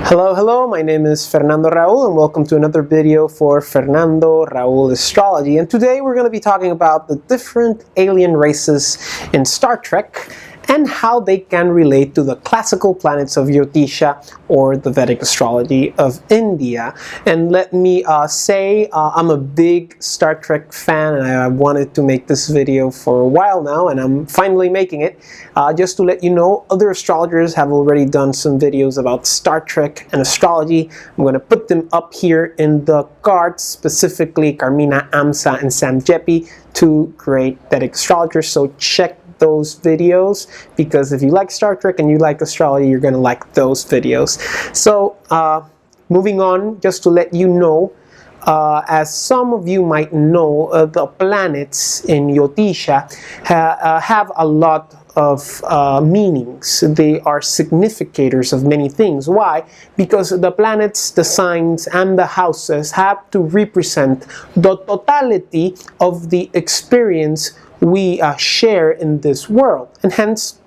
Hello, my name is Fernando Raul and welcome to another video for Fernando Raul Astrology. And today we're going to be talking about the different alien races in Star Trek and how they can relate to the classical planets of Jyotish or the Vedic astrology of India. And let me say I'm a big Star Trek fan, and I wanted to make this video for a while now, and I'm finally making it. Just to let you know, other astrologers have already done some videos about Star Trek and astrology. I'm going to put them up here in the cards, specifically Carmina Amsa and Sam Jeppy, two great Vedic astrologers, so check those videos, because if you like Star Trek and you like astrology, you're going to like those videos. So moving on, just to let you know, as some of you might know, the planets in Jyotish have a lot of meanings. They are significators of many things. Why? Because the planets, the signs, and the houses have to represent the totality of the experience we share in this world, and hence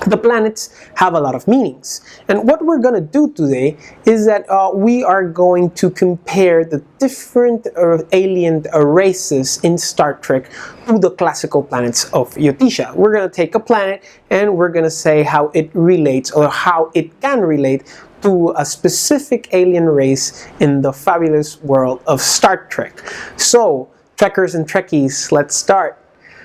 the planets have a lot of meanings. And what we're going to do today is that we are going to compare the different alien races in Star Trek to the classical planets of Jyotish. We're going to take a planet and we're going to say how it relates, or how it can relate, to a specific alien race in the fabulous world of Star Trek. So, Trekkers and Trekkies, let's start.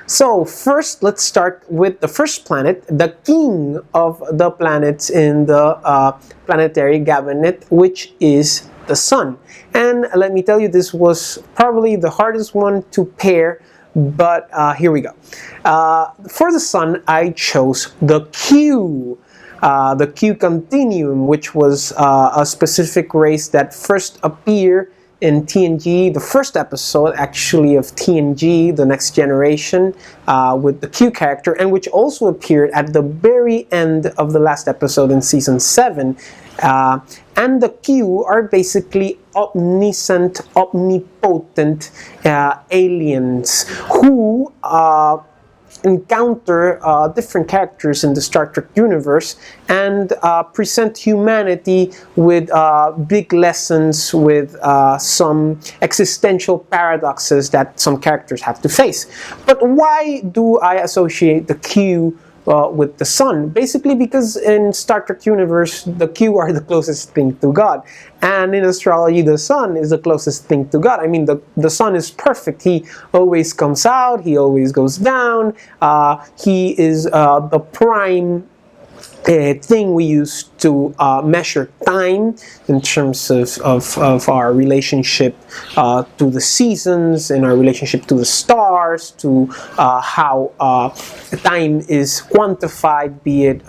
So first, let's start with the first planet, the king of the planets in the planetary cabinet, which is the Sun. And let me tell you, this was probably the hardest one to pair, but here we go. For the Sun, I chose the Q continuum, which was a specific race that first appeared in TNG, the first episode actually of TNG, The Next Generation, with the Q character, and which also appeared at the very end of the last episode in Season 7. And the Q are basically omniscient, omnipotent aliens who encounter different characters in the Star Trek universe and present humanity with big lessons, with some existential paradoxes that some characters have to face. But why do I associate the Q with the Sun? Basically because in Star Trek universe, the Q are the closest thing to God, and in astrology the Sun is the closest thing to God. I mean, the Sun is perfect. He always comes out, he always goes down, he is the prime thing we use to measure time in terms of our relationship to the seasons, and our relationship to the stars, to how time is quantified, be it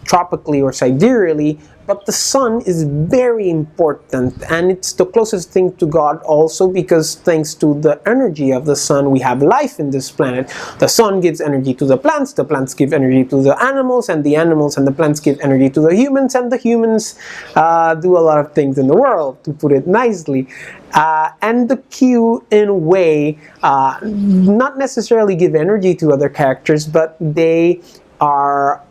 tropically or sidereally. But the Sun is very important, and it's the closest thing to God also, because thanks to the energy of the Sun, we have life in this planet. The Sun gives energy to the plants give energy to the animals and the plants give energy to the humans, and the humans do a lot of things in the world, to put it nicely. And the Q, in a way, not necessarily give energy to other characters, but they are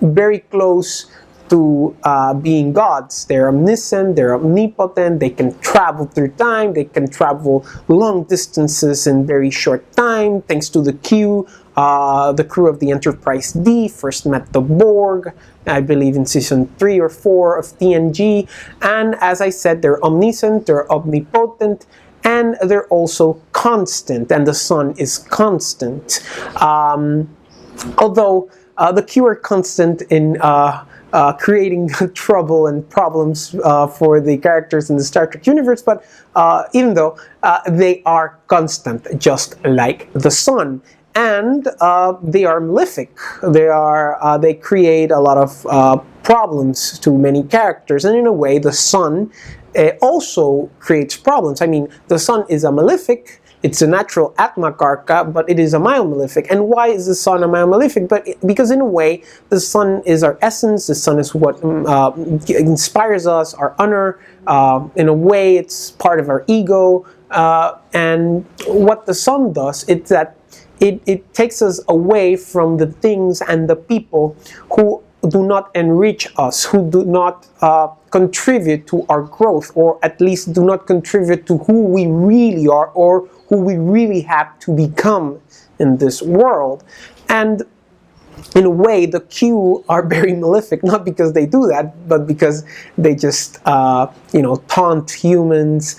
very close to being gods. They're omniscient, they're omnipotent, they can travel through time, they can travel long distances in very short time. Thanks to the Q, the crew of the Enterprise D first met the Borg, I believe in Season 3 or 4 of TNG. And as I said, they're omniscient, they're omnipotent, and they're also constant, and the Sun is constant. Although the Q are constant in creating trouble and problems for the characters in the Star Trek universe, but even though they are constant, just like the Sun. And they are malefic. They create a lot of problems to many characters, and in a way the Sun also creates problems. I mean, the Sun is a malefic. It's a natural Atmakarka, but it is a malefic. And why is the Sun a malefic? Because in a way, the Sun is our essence, the Sun is what inspires us, our honor. In a way, it's part of our ego. And what the Sun does, it's that it takes us away from the things and the people who do not enrich us, who do not contribute to our growth, or at least do not contribute to who we really are or who we really have to become in this world. And in a way, the Q are very malefic, not because they do that, but because they just, taunt humans.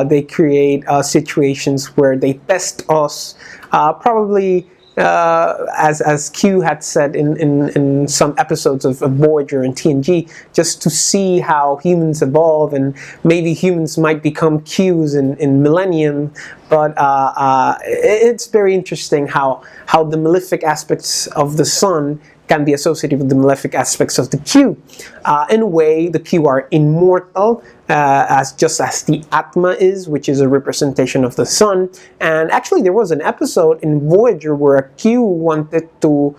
They create situations where they test us. Probably, as Q had said in some episodes of Voyager and TNG, just to see how humans evolve, and maybe humans might become Qs in Millennium. But it's very interesting how the malefic aspects of the sun can be associated with the malefic aspects of the Q. In a way, the Q are immortal, just as the Atma is, which is a representation of the sun. And actually, there was an episode in Voyager where a Q wanted to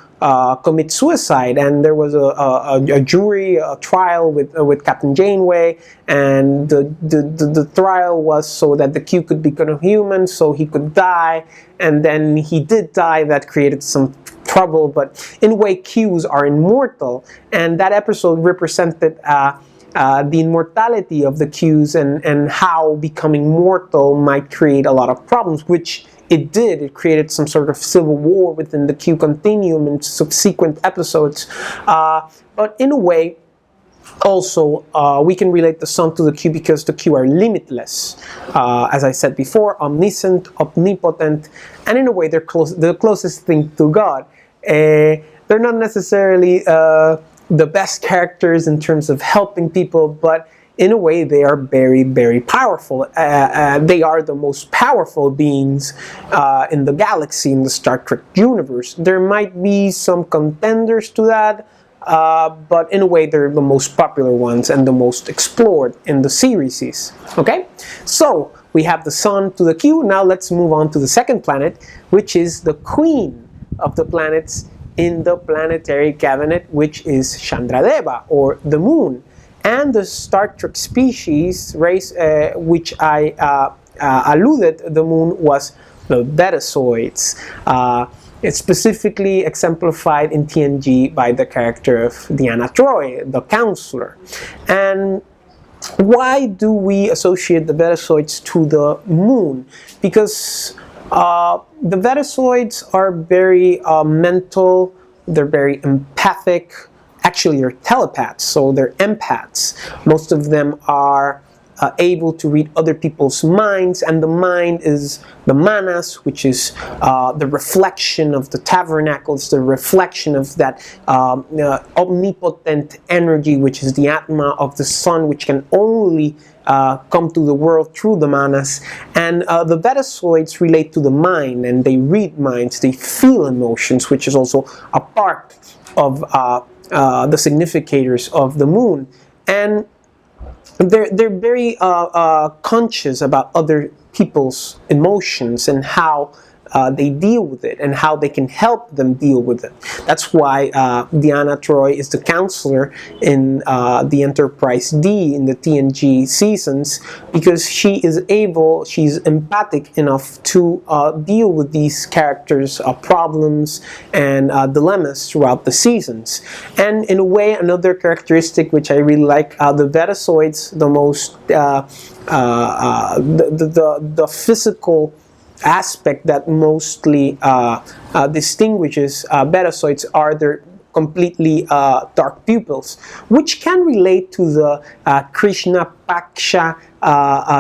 commit suicide, and there was a jury, a trial with Captain Janeway, and the trial was so that the Q could become human, so he could die, and then he did die. That created some trouble, but in a way, Qs are immortal, and that episode represented the immortality of the Qs, and how becoming mortal might create a lot of problems, which it did. It created some sort of civil war within the Q continuum in subsequent episodes. But in a way, also, we can relate the sun to the Q because the Q are limitless. As I said before, omniscient, omnipotent, and in a way, they're the closest thing to God. They're not necessarily the best characters in terms of helping people, but in a way, they are very, very powerful. They are the most powerful beings in the galaxy, in the Star Trek universe. There might be some contenders to that, but in a way, they're the most popular ones and the most explored in the series. Okay? So, we have the sun to the Q. Now let's move on to the second planet, which is the queen of the planets in the planetary cabinet, which is Chandradeva, or the moon. And the Star Trek species race, which I alluded, the moon was the Betazoids. It's specifically exemplified in TNG by the character of Deanna Troi, the counselor. And why do we associate the Betazoids to the moon? Because the Betazoids are very mental, they're very empathic. Actually, they're telepaths, so they're empaths. Most of them are able to read other people's minds, and the mind is the manas, which is the reflection of the tabernacle. It's the reflection of that omnipotent energy, which is the atma of the sun, which can only come to the world through the manas. And the Betazoids relate to the mind, and they read minds, they feel emotions, which is also a part of the significators of the moon. And they're very conscious about other people's emotions and how they deal with it and how they can help them deal with it. That's why Deanna Troi is the counselor in the Enterprise D in the TNG seasons, because she's empathic enough to deal with these characters' problems and dilemmas throughout the seasons. And in a way, another characteristic which I really like, the Betazoids, the most the physical aspect that mostly distinguishes Betazoids are their completely dark pupils, which can relate to the Krishna Paksha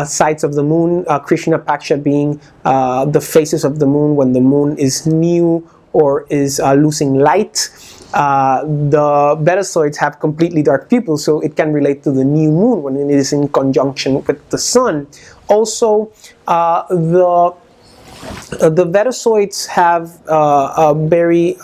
sides of the moon. Krishna Paksha being the phases of the moon when the moon is new or is losing light. The Betazoids have completely dark pupils, so it can relate to the new moon when it is in conjunction with the sun. Also, the Betazoids have very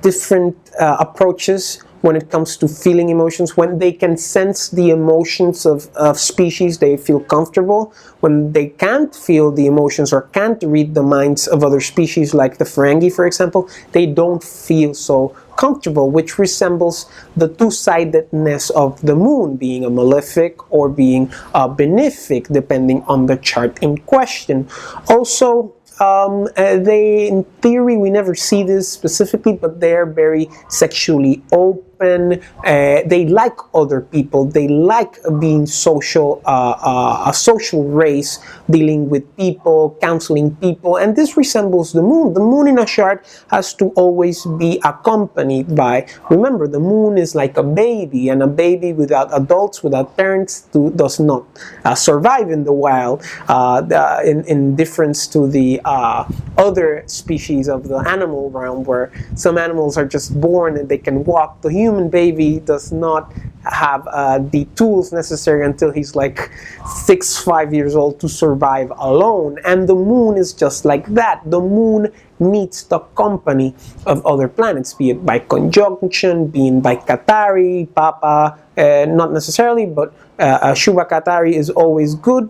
different approaches when it comes to feeling emotions. When they can sense the emotions of species, they feel comfortable. When they can't feel the emotions or can't read the minds of other species, like the Ferengi, for example, they don't feel so comfortable, which resembles the two-sidedness of the moon, being a malefic or being a benefic, depending on the chart in question. Also, They, in theory, we never see this specifically, but they're very sexually open. They like other people. They like being social, a social race, dealing with people, counseling people, and this resembles the moon. The moon in a chart has to always be accompanied by, remember, the moon is like a baby, and a baby without adults, without parents, does not survive in the wild, in difference to the other species of the animal realm, where some animals are just born and they can walk. The human baby does not have the tools necessary until he's like 5 years old to survive alone. And the moon is just like that. The moon needs the company of other planets, be it by conjunction, being by Qatari, Papa, not necessarily, but Shuba Qatari is always good.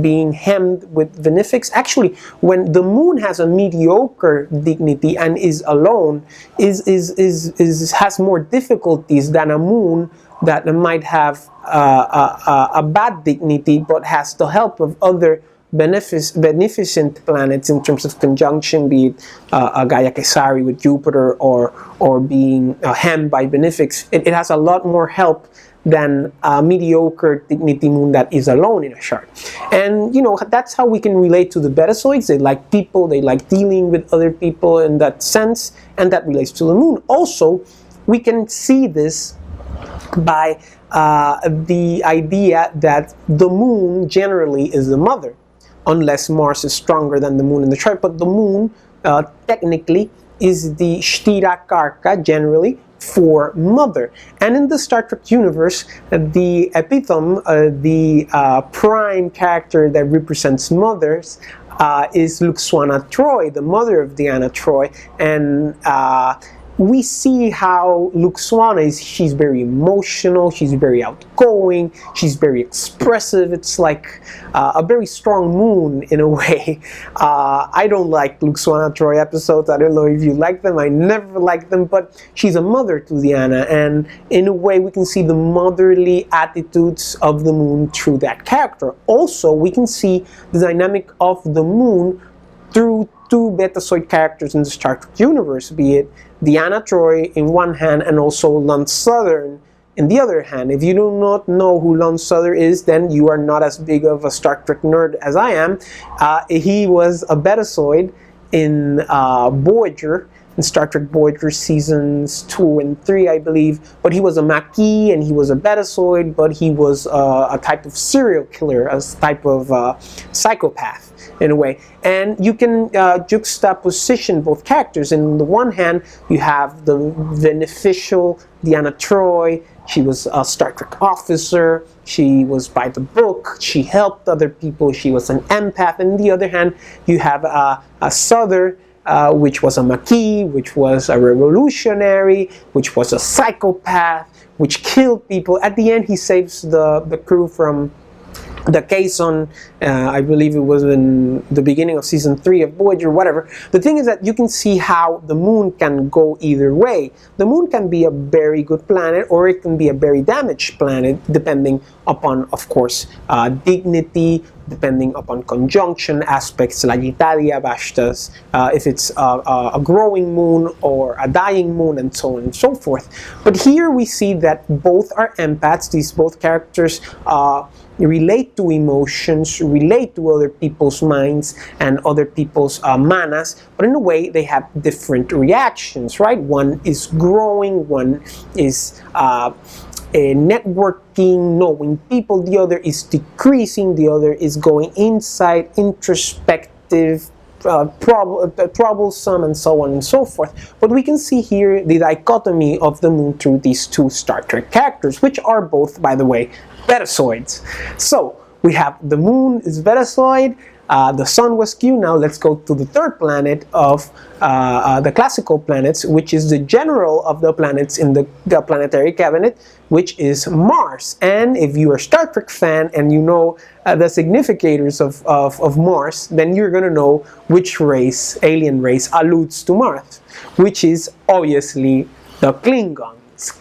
Being hemmed with benefics. Actually, when the moon has a mediocre dignity and is alone, has more difficulties than a moon that might have a bad dignity but has the help of other beneficent planets in terms of conjunction, be it a Gaia Kesari with Jupiter, or being hemmed by benefics. It has a lot more help than a mediocre dignity moon that is alone in a chart. And that's how we can relate to the betazoids. They like people, they like dealing with other people in that sense, and that relates to the moon. Also, we can see this by the idea that the moon generally is the mother, unless Mars is stronger than the moon in the chart. But the moon technically is the Shtira Karka generally for mother. And in the Star Trek universe, the epitome, the prime character that represents mothers, is Luxwana Troy, the mother of Deanna Troy. And we see how Luxwana is. She's very emotional, she's very outgoing, she's very expressive. It's like a very strong moon in a way. I don't like Luxwana Troy episodes. I don't know if you like them. I never like them, but she's a mother to Deanna, and in a way we can see the motherly attitudes of the moon through that character. Also, we can see the dynamic of the moon through two betazoid characters in the Star Trek universe, be it Deanna Troy in one hand and also Lon Southern in the other hand. If you do not know who Lon Southern is, then you are not as big of a Star Trek nerd as I am. He was a betazoid in Voyager, in Star Trek Voyager seasons 2 and 3, I believe. But he was a Maquis and he was a betazoid, but he was a type of serial killer, a type of psychopath in a way. And you can juxtaposition both characters. In the one hand, you have the beneficial Deanna Troy. She was a Star Trek officer. She was by the book. She helped other people. She was an empath. And on the other hand, you have a Southern, which was a Maquis, which was a revolutionary, which was a psychopath, which killed people. At the end, he saves the crew from the case on, I believe it was in the beginning of season 3 of Voyager, whatever. The thing is that you can see how the moon can go either way. The moon can be a very good planet, or it can be a very damaged planet, depending upon, of course, dignity, depending upon conjunction aspects, Sagittaria, Vashtas, if it's a growing moon or a dying moon, and so on and so forth. But here we see that both are empaths. These both characters relate to emotions, relate to other people's minds and other people's manas, but in a way they have different reactions, right? One is growing, one is networking, knowing people, the other is decreasing, the other is going inside, introspective, troublesome, and so on and so forth. But we can see here the dichotomy of the moon through these two Star Trek characters, which are both, by the way, betazoids. So we have the moon is betazoid, the sun was Q. Now let's go to the third planet of the classical planets, which is the general of the planets in the planetary cabinet, which is Mars. And if you are a Star Trek fan and you know the significators of Mars, then you're going to know which race, alien race, alludes to Mars, which is obviously the Klingons.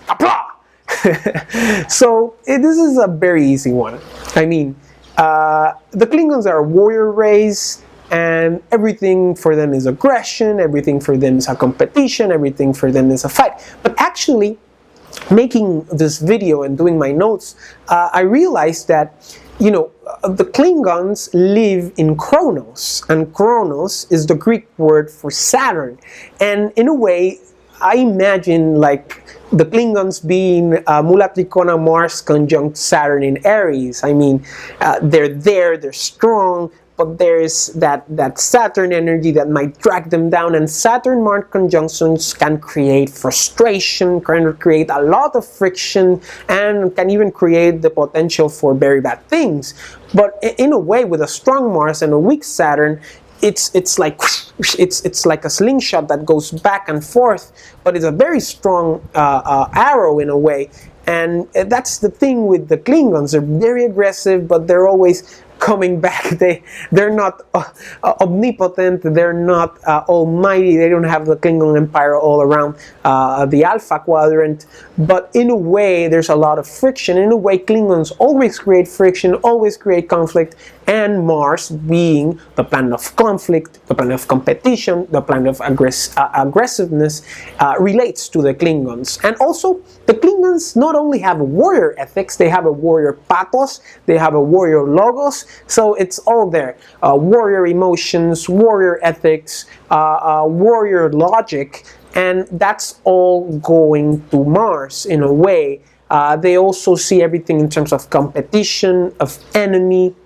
So this is a very easy one. I mean, the Klingons are a warrior race. and everything for them is aggression, everything for them is a competition, everything for them is a fight. But actually, making this video and doing my notes, I realized that, you know, the Klingons live in Kronos, and Kronos is the Greek word for Saturn. And in a way, I imagine like the Klingons being Mula Trikona Mars conjunct Saturn in Aries. I mean, they're strong, but there's that Saturn energy that might drag them down, and Saturn-Mars conjunctions can create frustration, can create a lot of friction, and can even create the potential for very bad things. But in a way, with a strong Mars and a weak Saturn, it's like a slingshot that goes back and forth, but it's a very strong arrow in a way. And that's the thing with the Klingons. They're very aggressive, but they're always coming back. They're not omnipotent, they're not almighty, they don't have the Klingon Empire all around the Alpha Quadrant, but in a way there's a lot of friction. In a way, Klingons always create friction, always create conflict, and Mars, being the planet of conflict, the planet of competition, the planet of aggressiveness, relates to the Klingons. And also, the Klingons not only have a warrior ethics, they have a warrior pathos, they have a warrior logos, so it's all there. Warrior emotions, warrior ethics, warrior logic, and that's all going to Mars in a way. They also see everything in terms of competition, of enemy,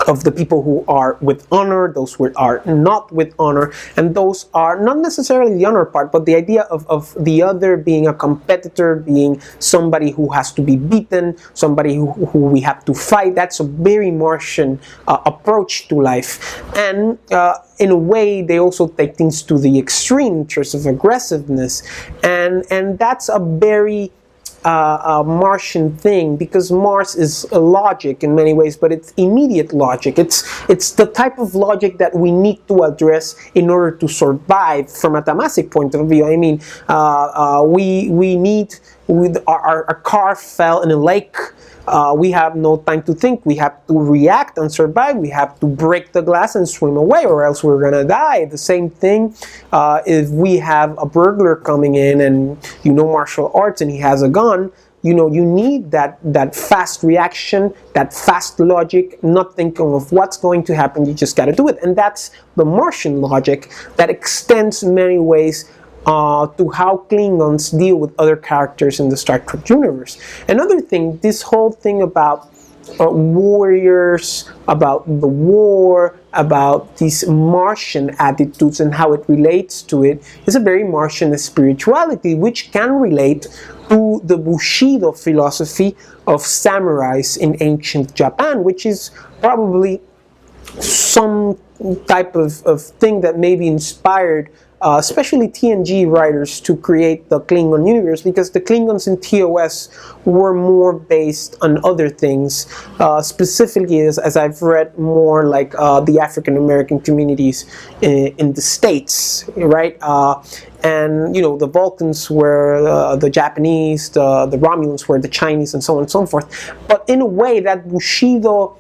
of the people who are with honor, those who are not with honor, and those are not necessarily the honor part, but the idea of the other being a competitor, being somebody who has to be beaten, somebody who we have to fight. That's a very Martian approach to life. And in a way, they also take things to the extreme in terms of aggressiveness, and that's a very Martian thing, because Mars is a logic in many ways, but it's immediate logic. It's the type of logic that we need to address in order to survive from a Tamasic point of view. I mean, we need, our car fell in a lake. We have no time to think. We have to react and survive. We have to break the glass and swim away, or else we're gonna die. The same thing if we have a burglar coming in and you know martial arts and he has a gun. You know, you need that fast reaction, that fast logic, not thinking of what's going to happen. You just got to do it, and that's the Martian logic that extends in many ways to how Klingons deal with other characters in the Star Trek universe. Another thing, this whole thing about warriors, about the war, about these Martian attitudes and how it relates to it, is a very Martian spirituality, which can relate to the Bushido philosophy of samurais in ancient Japan, which is probably some type of thing that maybe inspired especially TNG writers to create the Klingon universe, because the Klingons in TOS were more based on other things, specifically as I've read more like the African American communities in the States, right? And you know, the Vulcans were the Japanese, the Romulans were the Chinese, and so on and so forth. But in a way, that Bushido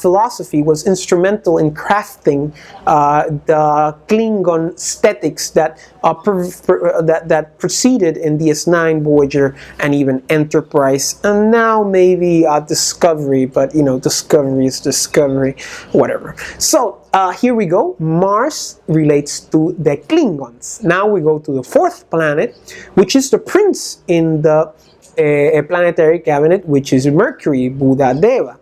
philosophy was instrumental in crafting the Klingon aesthetics that proceeded in DS9, Voyager, and even Enterprise, and now maybe Discovery. But you know, Discovery is Discovery, whatever. So here we go. Mars relates to the Klingons. Now we go to the fourth planet, which is the prince in the planetary cabinet, which is Mercury, Buddha Deva.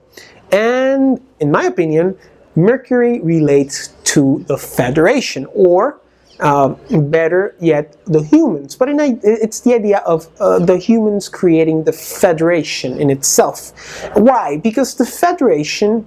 And in my opinion, Mercury relates to the Federation, or better yet, the humans. But it's the idea of the humans creating the Federation in itself. Why? Because the Federation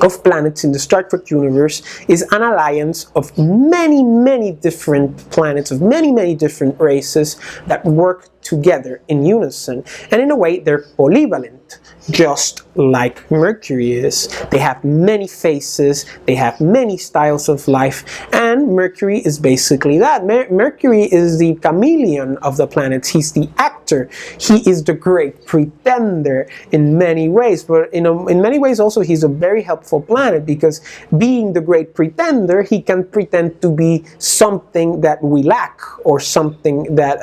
of planets in the Star Trek universe is an alliance of many, many different planets, of many, many different races that work together in unison. And in a way, they're polyvalent, just like Mercury is. They have many faces, they have many styles of life, and Mercury is basically that. Mercury is the chameleon of the planets. He's the actor. He is the great pretender in many ways, but in many ways also he's a very helpful planet, because being the great pretender, he can pretend to be something that we lack, or something that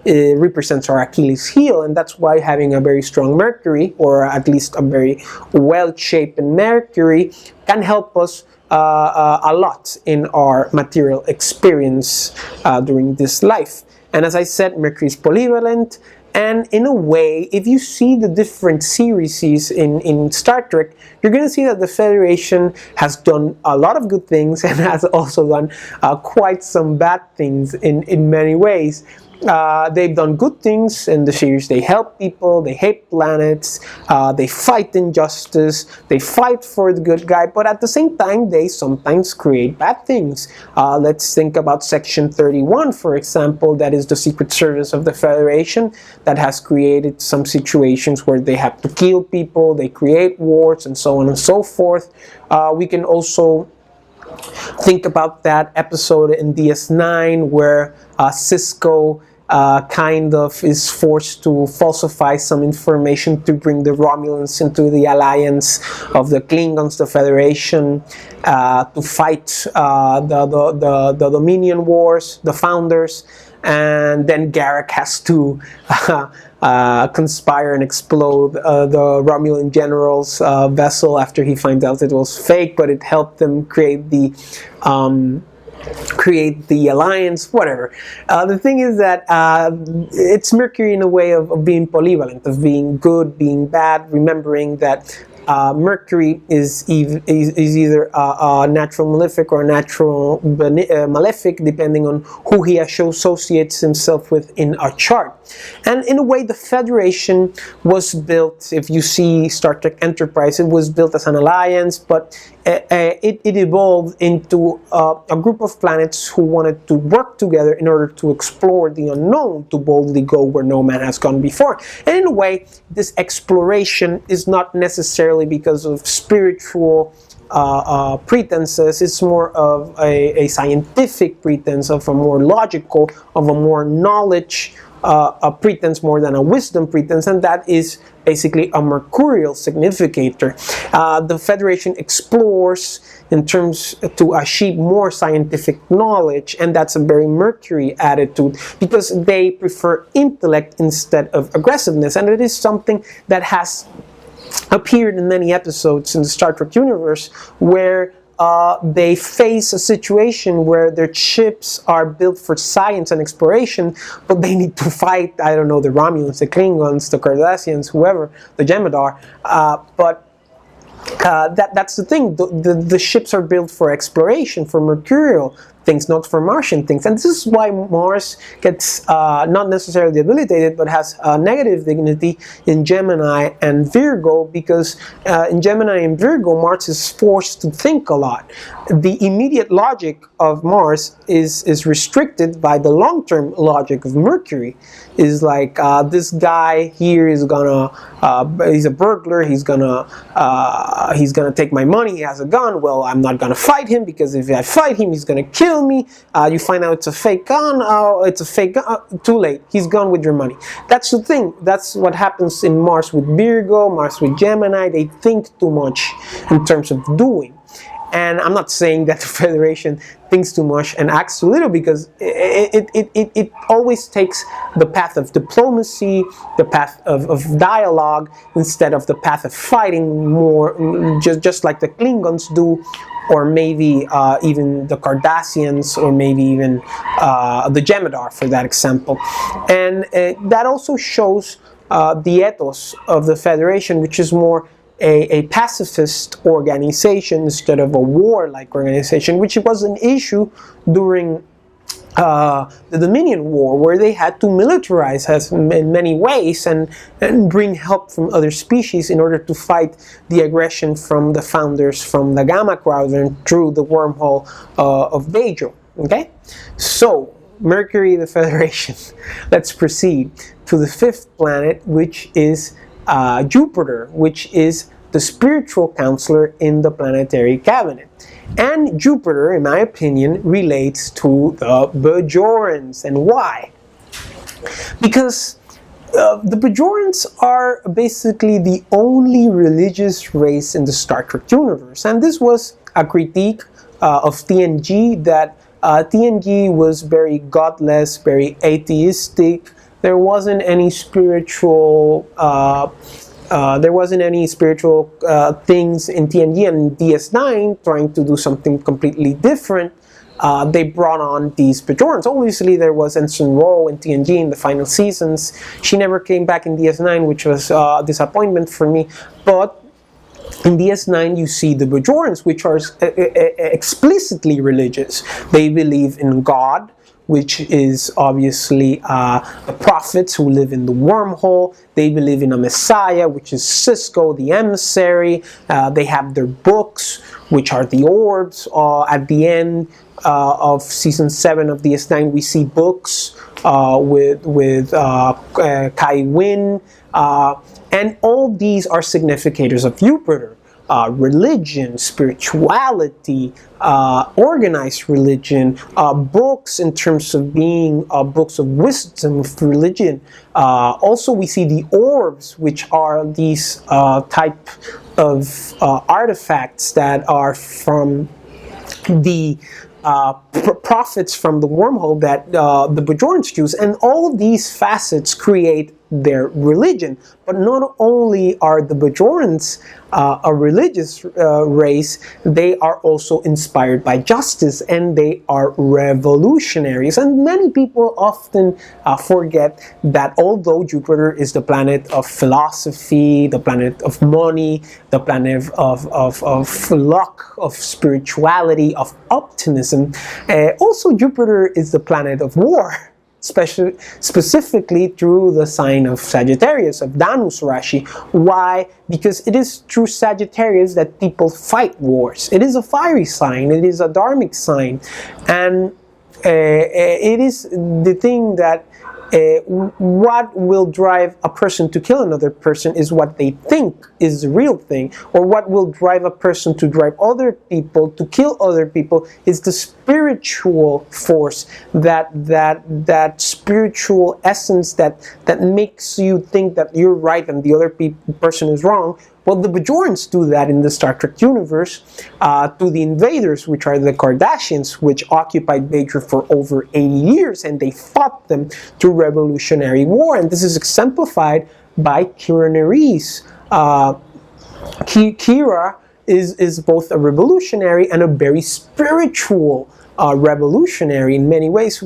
represents our Achilles heel. And that's why having a very strong Mercury, or at least a very well-shaped Mercury, can help us a lot in our material experience during this life. And as I said, Mercury is polyvalent, and in a way, if you see the different series in Star Trek, you're going to see that the Federation has done a lot of good things and has also done quite some bad things in many ways. They've done good things in the series. They help people, they hate planets, they fight injustice, they fight for the good guy, but at the same time they sometimes create bad things. Let's think about Section 31, for example. That is the Secret Service of the Federation, that has created some situations where they have to kill people, they create wars, and so on and so forth. We can also think about that episode in DS9 where Cisco kind of is forced to falsify some information to bring the Romulans into the alliance of the Klingons, the Federation, to fight the Dominion Wars, the Founders, and then Garak has to conspire and explode the Romulan general's vessel after he finds out it was fake, but it helped them create the alliance, whatever. The thing is that it's Mercury in a way of being polyvalent, of being good, being bad, remembering that Mercury is either a natural malefic or a natural malefic, depending on who he associates himself with in a chart. And in a way, the Federation was built, if you see Star Trek Enterprise, it was built as an alliance, but it evolved into a group of planets who wanted to work together in order to explore the unknown, to boldly go where no man has gone before. And in a way, this exploration is not necessarily because of spiritual pretenses. It's more of a scientific pretense, of a more logical, of a more knowledge a pretense more than a wisdom pretense, and that is basically a mercurial significator. The Federation explores in terms to achieve more scientific knowledge, and that's a very Mercury attitude, because they prefer intellect instead of aggressiveness, and it is something that has appeared in many episodes in the Star Trek universe, where they face a situation where their ships are built for science and exploration, but they need to fight, I don't know, the Romulans, the Klingons, the Cardassians, whoever, the Jem'Hadar, but that's the thing. The ships are built for exploration, for mercurial things, not for Martian things. And this is why Mars gets not necessarily debilitated, but has a negative dignity in Gemini and Virgo, because in Gemini and Virgo, Mars is forced to think a lot. The immediate logic of Mars is restricted by the long-term logic of Mercury. Is like, this guy here is gonna, he's a burglar, he's gonna take my money, he has a gun. Well, I'm not gonna fight him, because if I fight him, he's gonna kill me. You find out it's a fake gun. Oh, it's a fake gun. Too late. He's gone with your money. That's the thing. That's what happens in Mars with Virgo, Mars with Gemini. They think too much in terms of doing. And I'm not saying that the Federation thinks too much and acts too little, because it always takes the path of diplomacy, the path of dialogue, instead of the path of fighting more, just like the Klingons do, or maybe even the Cardassians, or maybe even the Jem'Hadar, for that example. And that also shows the ethos of the Federation, which is more a pacifist organization instead of a warlike organization, which was an issue during the Dominion War, where they had to militarize in many ways and bring help from other species in order to fight the aggression from the Founders from the Gamma Quadrant through the wormhole of Beidro. Okay, so Mercury, the Federation. Let's proceed to the fifth planet, which is Jupiter, which is the spiritual counselor in the planetary cabinet. And Jupiter, in my opinion, relates to the Bajorans. And why? Because the Bajorans are basically the only religious race in the Star Trek universe. And this was a critique of TNG, that TNG was very godless, very atheistic. There wasn't any spiritual things in TNG, and DS9 trying to do something completely different. They brought on these Bajorans. Obviously, there was Ensign Ro in TNG in the final seasons. She never came back in DS9, which was a disappointment for me. But in DS9, you see the Bajorans, which are explicitly religious. They believe in God, which is obviously the prophets who live in the wormhole. They believe in a messiah, which is Cisco, the emissary. They have their books, which are the orbs. At the end of season 7 of DS9, we see books with Kai Wynn. And all these are significators of Jupiter. Religion, spirituality, organized religion, books in terms of being books of wisdom, of religion. Also, we see the orbs, which are these type of artifacts that are from the prophets from the wormhole that the Bajorans use. And all of these facets create their religion. But not only are the Bajorans a religious race, they are also inspired by justice, and they are revolutionaries. And many people often forget that although Jupiter is the planet of philosophy, the planet of money, the planet of luck, of spirituality, of optimism, also Jupiter is the planet of war. Specifically through the sign of Sagittarius, of Danus Rashi. Why? Because it is through Sagittarius that people fight wars. It is a fiery sign, it is a dharmic sign, and it is the thing that what will drive a person to kill another person is what they think is the real thing, or what will drive a person to drive other people to kill other people is the spiritual force, that spiritual essence that makes you think that you're right and the other person is wrong. Well, the Bajorans do that in the Star Trek universe to the invaders, which are the Kardashians, which occupied Bajor for over 80 years, and they fought them through Revolutionary War. And this is exemplified by Kira Nerys. Kira is both a revolutionary and a very spiritual revolutionary in many ways.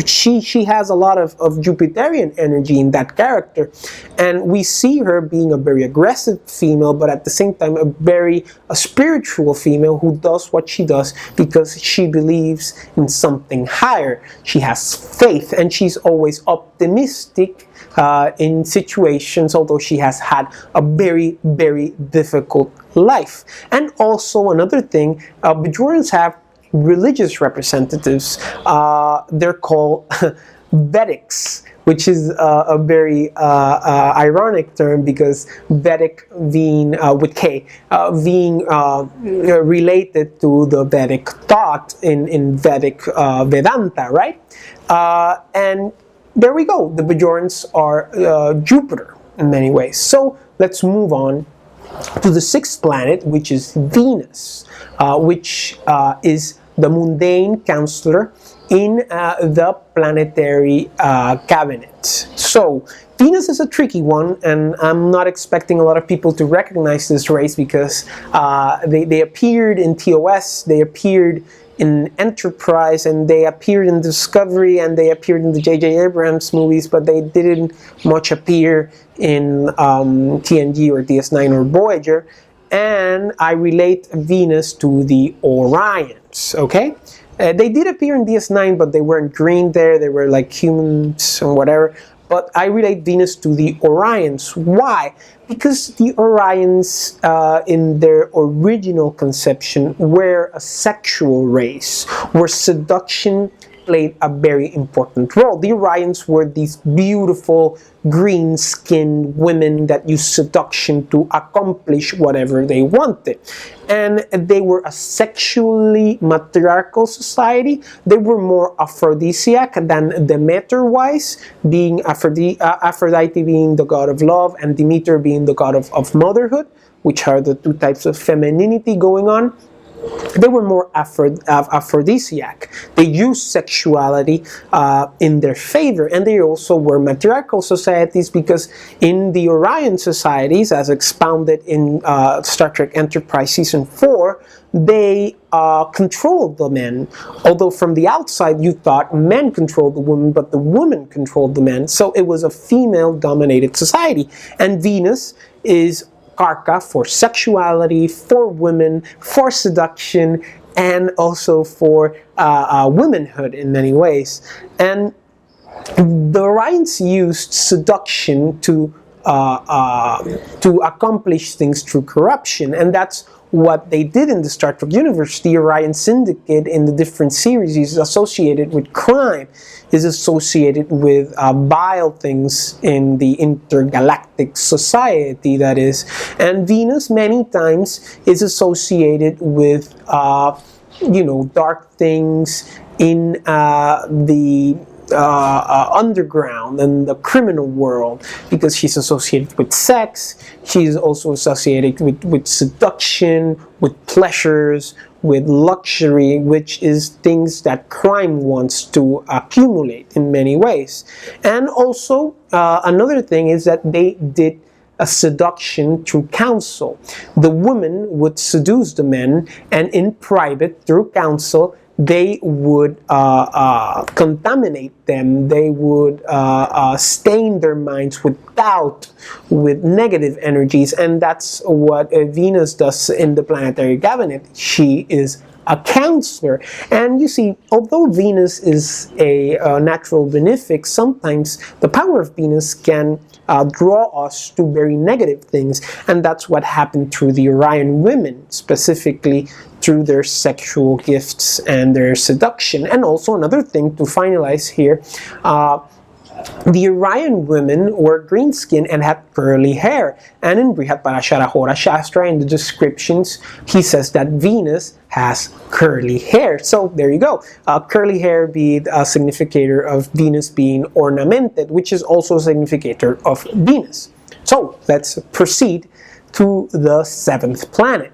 She has a lot of Jupiterian energy in that character, and we see her being a very aggressive female, but at the same time a spiritual female who does what she does because she believes in something higher. She has faith, and she's always optimistic in situations, although she has had a very, very difficult life. And also another thing, Bajorans have religious representatives. They're called Vedics, which is a very ironic term, because Vedic being with K, being related to the Vedic thought in Vedic Vedanta, right? And there we go. The Bajorans are Jupiter in many ways. So let's move on to the sixth planet, which is Venus, which is the mundane counselor in the planetary cabinet. So Venus is a tricky one, and I'm not expecting a lot of people to recognize this race, because they appeared in TOS, they appeared in Enterprise, and they appeared in Discovery, and they appeared in the J.J. Abrams movies, but they didn't much appear in TNG or DS9 or Voyager. And I relate Venus to the Orions, okay? They did appear in DS9, but they weren't green there, they were like humans or whatever. But I relate Venus to the Orions. Why? Because the Orions, in their original conception, were a sexual race, where seduction played a very important role. The Orions were these beautiful green-skinned women that used seduction to accomplish whatever they wanted. And they were a sexually matriarchal society. They were more aphrodisiac than Demeter-wise, being Aphrodite being the god of love and Demeter being the god of motherhood, which are the two types of femininity going on. They were more aphrodisiac. They used sexuality in their favor, and they also were matriarchal societies, because in the Orion societies, as expounded in Star Trek Enterprise Season 4, they controlled the men. Although from the outside you thought men controlled the women, but the women controlled the men. So it was a female-dominated society. And Venus is Karka for sexuality, for women, for seduction, and also for womanhood in many ways. And the Orions used seduction to accomplish things through corruption, and that's what they did in the Star Trek universe. The Orion Syndicate in the different series is associated with crime, is associated with vile things in the intergalactic society, that is. And Venus many times is associated with, dark things in the underground and the criminal world, because she's associated with sex. She's also associated with seduction, with pleasures, with luxury, which is things that crime wants to accumulate in many ways. And also another thing is that they did a seduction through counsel. The women would seduce the men, and in private, through counsel, they would contaminate them. They would stain their minds with doubt, with negative energies, and that's what Venus does in the planetary cabinet. She is a counselor. And you see, although Venus is a natural benefic, sometimes the power of Venus can draw us to very negative things, and that's what happened through the Orion women, specifically through their sexual gifts and their seduction. And also another thing to finalize here, the Orion women were green-skinned and had curly hair. And in Brihadarashara Shastra, in the descriptions, he says that Venus has curly hair. So there you go. Curly hair being a significator of Venus being ornamented, which is also a significator of Venus. So let's proceed to the seventh planet,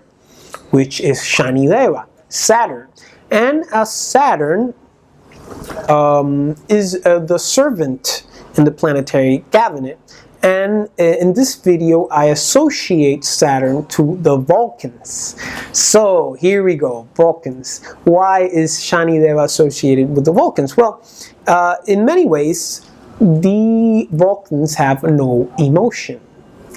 which is Shanideva, Saturn. And Saturn is the servant in the planetary cabinet. And in this video, I associate Saturn to the Vulcans. So here we go, Vulcans. Why is Shanideva associated with the Vulcans? Well, in many ways, the Vulcans have no emotion.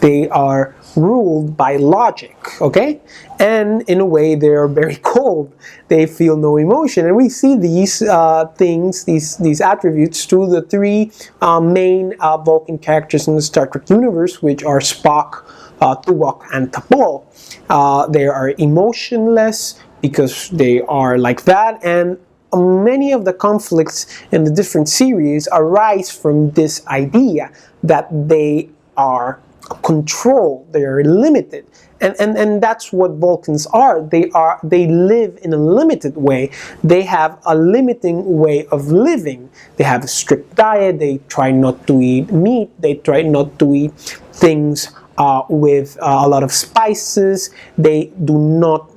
They are ruled by logic, okay? And in a way, they are very cold. They feel no emotion. And we see these things, these attributes through the three main Vulcan characters in the Star Trek universe, which are Spock, Tuvok, and T'Pol. They are emotionless because they are like that, and many of the conflicts in the different series arise from this idea that they are controlled, they are limited, and that's what Vulcans are. They live in a limited way. They have a limiting way of living. They have a strict diet. They try not to eat meat. They try not to eat things with a lot of spices. They do not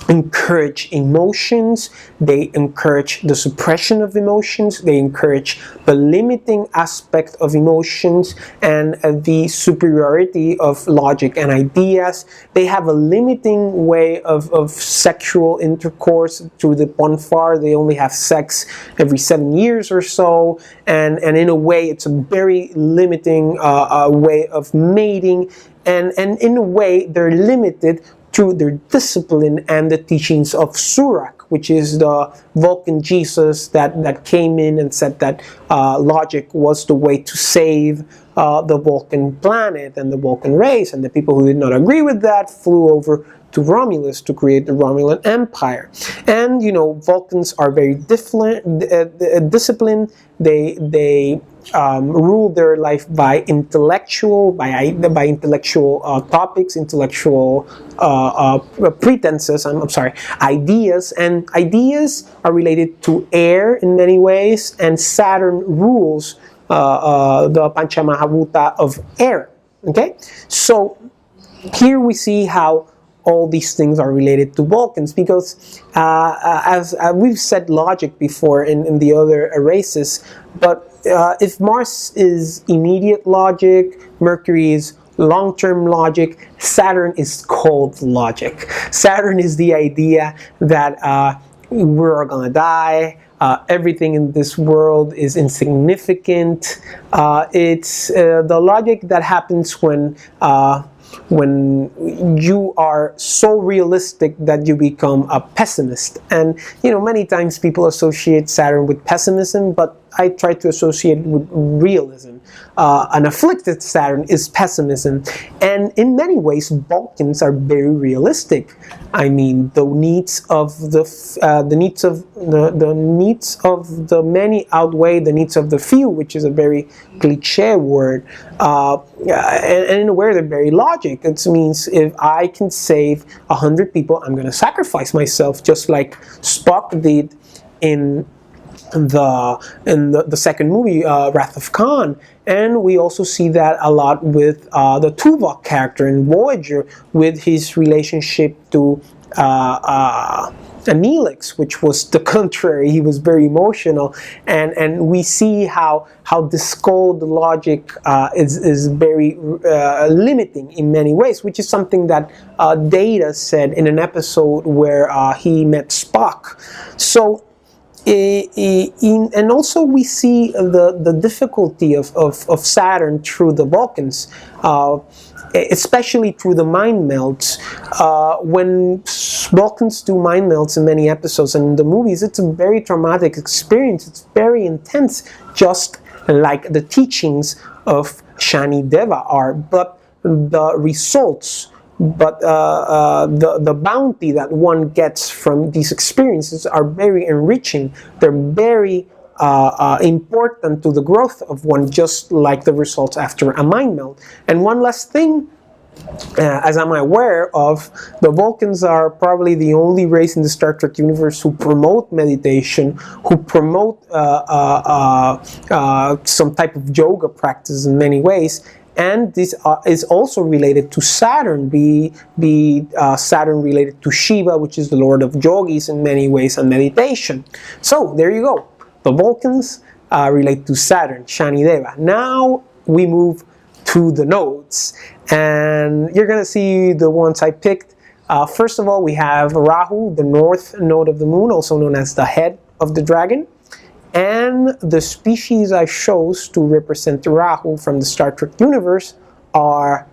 encourage emotions. They encourage the suppression of emotions. They encourage the limiting aspect of emotions and the superiority of logic and ideas. They have a limiting way of sexual intercourse through the Ponfar. They only have sex every 7 years or so, and in a way it's a very limiting way of mating, and in a way they're limited through their discipline and the teachings of Surak, which is the Vulcan Jesus that came in and said that logic was the way to save the Vulcan planet and the Vulcan race, and the people who did not agree with that flew over to Romulus to create the Romulan Empire. And Vulcans are very disciplined. They rule their life by intellectual topics, intellectual pretenses. I'm sorry, ideas, and ideas are related to air in many ways. And Saturn rules the Panchamahabhuta of air. Okay, so here we see how all these things are related to Vulcans, because as we've said logic before in the other races, but if Mars is immediate logic, Mercury is long-term logic, Saturn is cold logic. Saturn is the idea that we're gonna die, everything in this world is insignificant. It's the logic that happens when you are so realistic that you become a pessimist. And many times people associate Saturn with pessimism, but I try to associate it with realism. An afflicted Saturn is pessimism, and in many ways Vulcans are very realistic. I mean, the needs of the many outweigh the needs of the few, which is a very cliche word, and in a way they're very logic. It means if I can save 100 people, I'm going to sacrifice myself, just like Spock did in the second movie, Wrath of Khan. And we also see that a lot with the Tuvok character in Voyager, with his relationship to Neelix, which was the contrary. He was very emotional, and we see how this cold logic is very limiting in many ways, which is something that Data said in an episode where he met Spock. So and also we see the difficulty of Saturn through the Vulcans, especially through the mind melts. When Vulcans do mind melts in many episodes and in the movies, it's a very traumatic experience. It's very intense, just like the teachings of Shani Deva are. But the results, the bounty that one gets from these experiences are very enriching. They're very important to the growth of one, just like the results after a mind melt. And one last thing, as I'm aware of, the Vulcans are probably the only race in the Star Trek universe who promote meditation, who promote some type of yoga practice in many ways. And this is also related to Saturn, be Saturn related to Shiva, which is the Lord of Yogis in many ways, and meditation. So there you go. The Vulcans relate to Saturn, Shani Deva. Now we move to the nodes, and you're gonna see the ones I picked. First of all, we have Rahu, the north node of the moon, also known as the head of the dragon. And the species I chose to represent Rahu from the Star Trek universe are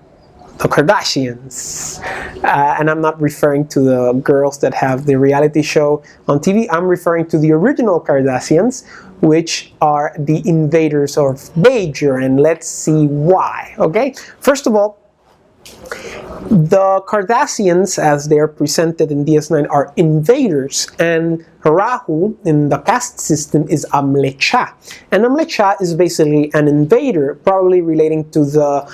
the Kardashians. And I'm not referring to the girls that have the reality show on TV. I'm referring to the original Kardashians, which are the invaders of Bajor. And let's see why. Okay? First of all, the Cardassians, as they are presented in DS9, are invaders, and Rahu in the caste system is a Mlecha. And a Mlecha is basically an invader, probably relating to the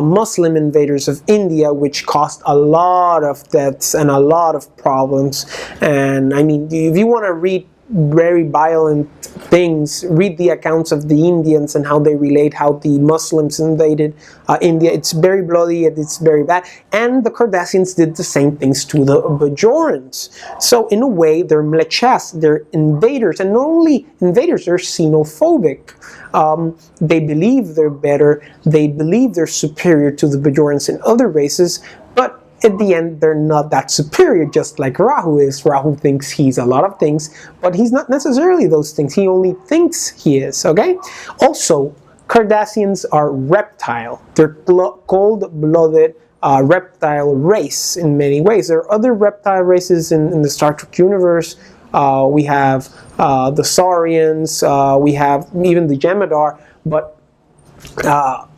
Muslim invaders of India, which caused a lot of deaths and a lot of problems. And I mean, if you want to read very violent things, read the accounts of the Indians and how they relate how the Muslims invaded India. It's very bloody and it's very bad. And the Cardassians did the same things to the Bajorans. So in a way, they're Mlechas, they're invaders. And not only invaders, they're xenophobic. They believe they're better, they believe they're superior to the Bajorans and other races, but at the end, they're not that superior, just like Rahu is. Rahu thinks he's a lot of things, but he's not necessarily those things. He only thinks he is, okay? Also, Cardassians are reptile. They're cold-blooded reptile race in many ways. There are other reptile races in the Star Trek universe. We have the Saurians, we have even the Jem'Hadar, but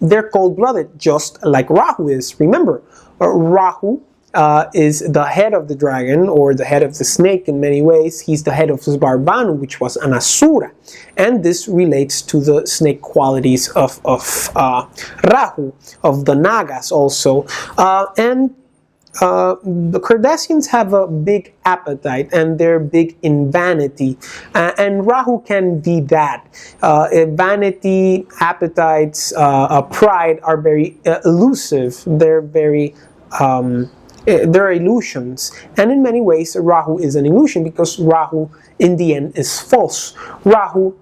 they're cold-blooded, just like Rahu is. Remember, Rahu is the head of the dragon, or the head of the snake in many ways. He's the head of Svarbhanu, which was an asura. And this relates to the snake qualities of Rahu, of the Nagas also. The Cardassians have a big appetite, and they're big in vanity, and Rahu can be that. Vanity, appetites, pride are very elusive. They're very they're illusions, and in many ways Rahu is an illusion, because Rahu in the end is false. Rahu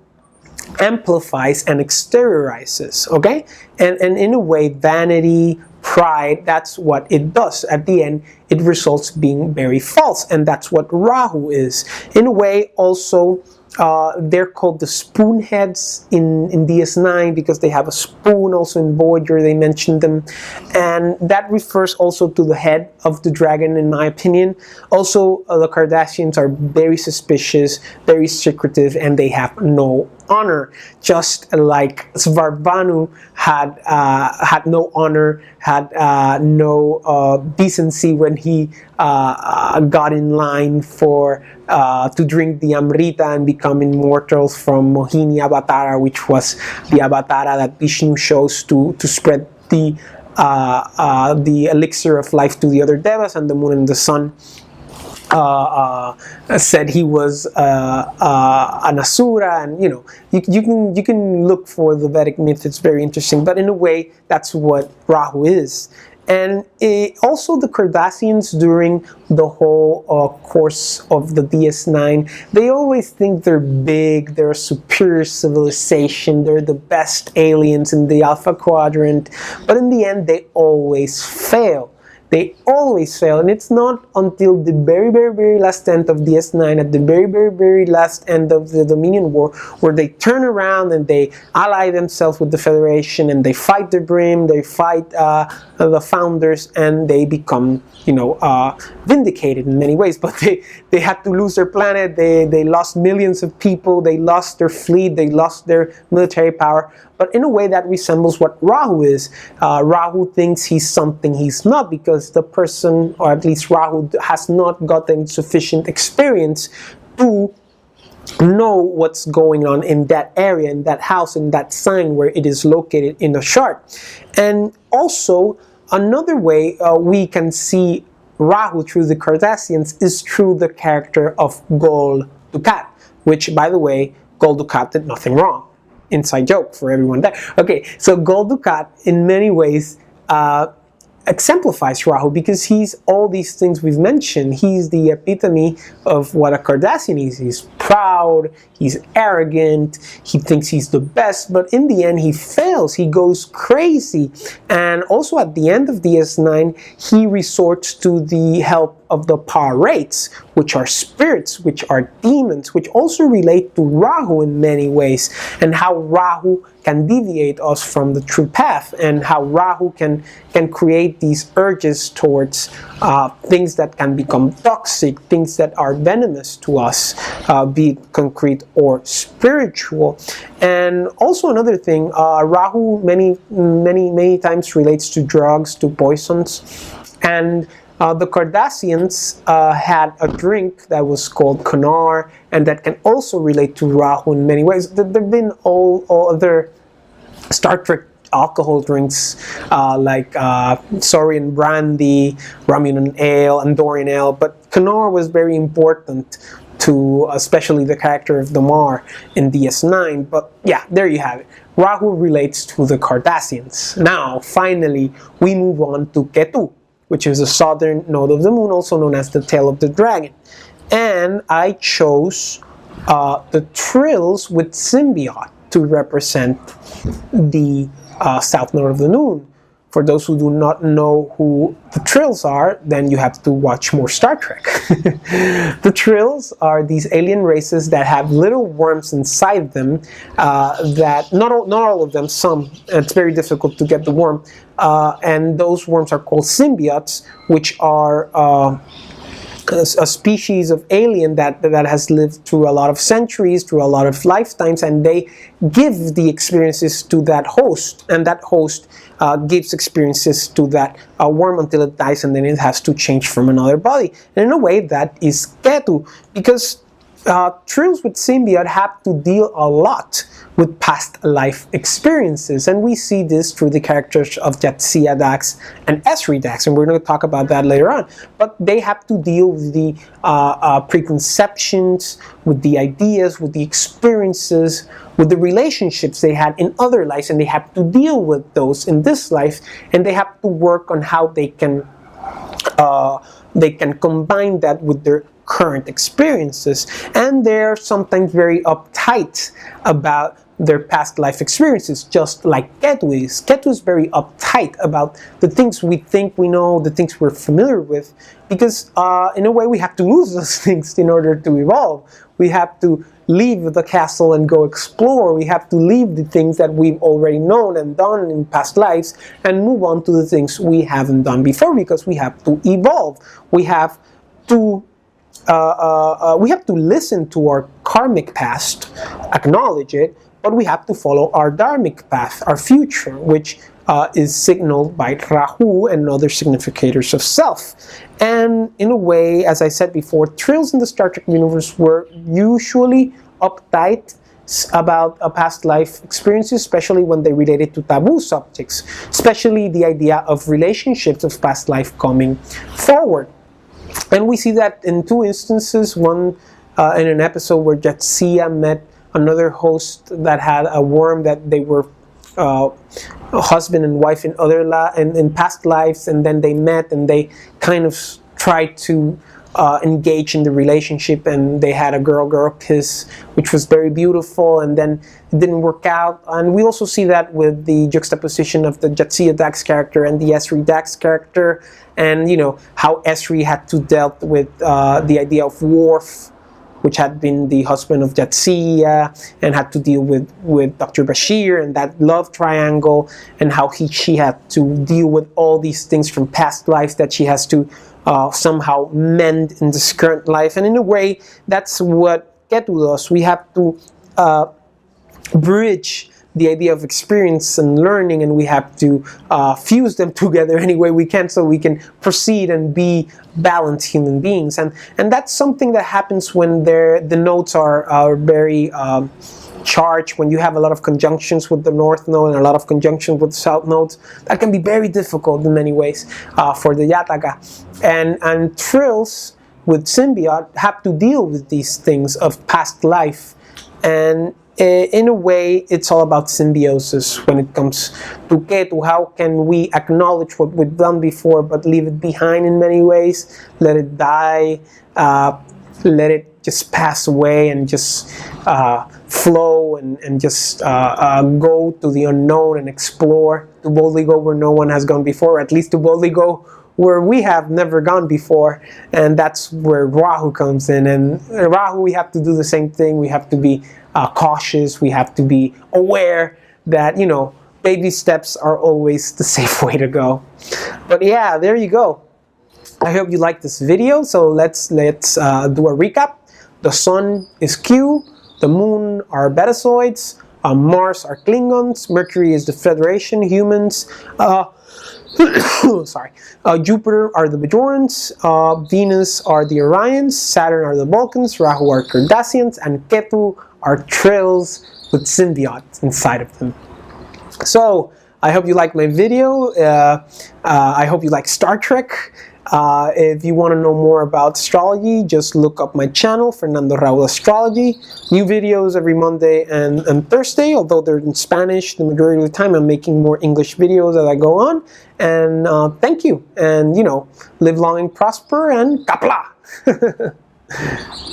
amplifies and exteriorizes, okay? And in a way, vanity, pride, that's what it does. At the end, it results being very false, and that's what Rahu is. In a way, also, they're called the spoonheads in DS9, because they have a spoon. Also in Voyager they mentioned them, and that refers also to the head of the dragon, in my opinion. Also, the Cardassians are very suspicious, very secretive, and they have no honor, just like Svarbhanu had no honor, had no decency when he got in line for to drink the Amrita and become immortal from Mohini Avatara, which was the Avatara that Vishnu chose to spread the elixir of life to the other devas, and the moon and the sun said he was an asura. And you know, you can look for the Vedic myth. It's very interesting, but in a way that's what Rahu is. And also the Cardassians, during the whole course of the DS9, they always think they're big, they're a superior civilization, they're the best aliens in the Alpha Quadrant, but in the end they always fail. They always fail, and it's not until the very, very, very last end of DS9, at the very, very, very last end of the Dominion War, where they turn around and they ally themselves with the Federation, and they fight the Brim, they fight the Founders, and they become, you know, vindicated in many ways. But they had to lose their planet, they lost millions of people, they lost their fleet, they lost their military power. But in a way that resembles what Rahu is. Rahu thinks he's something he's not, because the person, or at least Rahu, has not gotten sufficient experience to know what's going on in that area, in that house, in that sign where it is located in the chart. And also, another way we can see Rahu through the Cardassians is through the character of Gul Dukat, which, by the way, Gul Dukat did nothing wrong. Inside joke for everyone there. Okay, so Gul Dukat in many ways exemplifies Rahu, because he's all these things we've mentioned. He's the epitome of what a Cardassian is. He's proud, he's arrogant, he thinks he's the best, but in the end he fails, he goes crazy. And also at the end of DS9, he resorts to the help of the Parates, which are spirits, which are demons, which also relate to Rahu in many ways, and how Rahu can deviate us from the true path, and how Rahu can create these urges towards things that can become toxic, things that are venomous to us, be it concrete or spiritual. And also another thing, Rahu many times relates to drugs, to poisons, and the Cardassians had a drink that was called Konar, and that can also relate to Rahu in many ways. There have been all other Star Trek alcohol drinks like Saurian brandy, Romulan ale, Andorian ale, but Konar was very important to especially the character of Damar in DS9. But yeah, there you have it. Rahu relates to the Cardassians. Now, finally, we move on to Ketu, which is the southern node of the moon, also known as the tail of the dragon. And I chose the trills with symbiote to represent the south node of the moon. For those who do not know who the trills are, then you have to watch more Star Trek. The trills are these alien races that have little worms inside them, that not all of them, some, it's very difficult to get the worm, and those worms are called symbiotes, which are a species of alien that has lived through a lot of centuries, through a lot of lifetimes, and they give the experiences to that host, and that host gives experiences to that worm until it dies, and then it has to change from another body. And in a way, that is KETU, because trills with symbiote have to deal a lot with past life experiences, and we see this through the characters of Jyotish Dax and Esri Dax, and we're going to talk about that later on. But they have to deal with the preconceptions, with the ideas, with the experiences, with the relationships they had in other lives, and they have to deal with those in this life, and they have to work on how they can combine that with their current experiences. And they're sometimes very uptight about their past life experiences, just like KETU is. KETU is very uptight about the things we think we know, the things we're familiar with, because in a way we have to lose those things in order to evolve. We have to leave the castle and go explore. We have to leave the things that we've already known and done in past lives and move on to the things we haven't done before, because we have to evolve. We have to listen to our karmic past, acknowledge it, but we have to follow our dharmic path, our future, which is signaled by RAHU and other significators of self. And in a way, as I said before, trills in the Star Trek universe were usually uptight about past life experiences, especially when they related to taboo subjects, especially the idea of relationships of past life coming forward. And we see that in two instances, one in an episode where Jyotish met another host that had a worm that they were husband and wife in past lives, and then they met and they kind of tried to engage in the relationship, and they had a girl-girl kiss, which was very beautiful, and then it didn't work out. And we also see that with the juxtaposition of the Jyotish Dax character and the Esri Dax character, and how Esri had to deal with the idea of Worf, which had been the husband of Jyotish, and had to deal with Dr. Bashir and that love triangle, and how she had to deal with all these things from past lives that she has to somehow mend in this current life. And in a way, that's what KETU does. We have to bridge the idea of experience and learning, and we have to fuse them together any way we can, so we can proceed and be balanced human beings. And that's something that happens when the nodes are very charged, when you have a lot of conjunctions with the north node and a lot of conjunctions with the south nodes. That can be very difficult in many ways for the Yataka. And trills with symbiote have to deal with these things of past life. And in a way, it's all about symbiosis when it comes to KETU. How can we acknowledge what we've done before but leave it behind in many ways? Let it die, let it just pass away, and just flow, and just go to the unknown and explore, to boldly go where no one has gone before, or at least to boldly go where we have never gone before. And that's where RAHU comes in. And RAHU, we have to do the same thing. We have to be cautious. We have to be aware that, baby steps are always the safe way to go. But yeah, there you go. I hope you liked this video. So let's do a recap. The sun is Q, the moon are Betazoids, Mars are Klingons, Mercury is the Federation, humans, sorry, Jupiter are the Bajorans, Venus are the Orions, Saturn are the Vulcans, Rahu are Cardassians, and KETU are trills with symbiotes inside of them. So I hope you liked my video. I hope you like Star Trek. If you want to know more about astrology, just look up my channel, Fernando Raul Astrology. New videos every Monday and Thursday, although they're in Spanish the majority of the time. I'm making more English videos as I go on. And thank you. And, live long and prosper, and kapla!